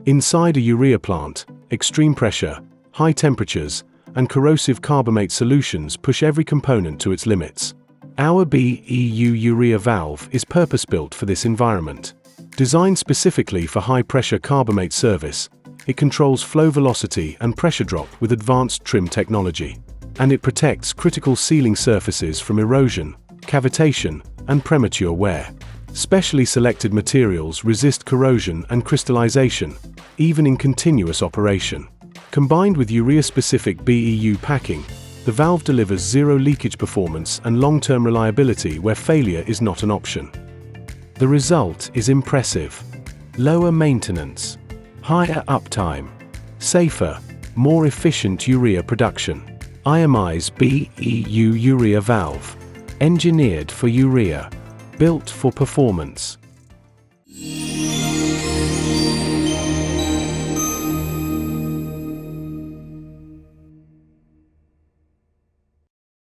Inside a urea plant, extreme pressure, high temperatures, and corrosive carbamate solutions push every component to its limits. Our BEU urea valve is purpose-built for this environment. Designed specifically for high-pressure carbamate service, it controls flow velocity and pressure drop with advanced trim technology. And it protects critical sealing surfaces from erosion, cavitation, and premature wear. Specially selected materials resist corrosion and crystallization, even in continuous operation. Combined with urea-specific BEU packing, the valve delivers zero leakage performance and long-term reliability where failure is not an option. The result is impressive. Lower maintenance, higher uptime, safer, more efficient urea production. IMI's BEU urea valve. Engineered for urea. Built for performance.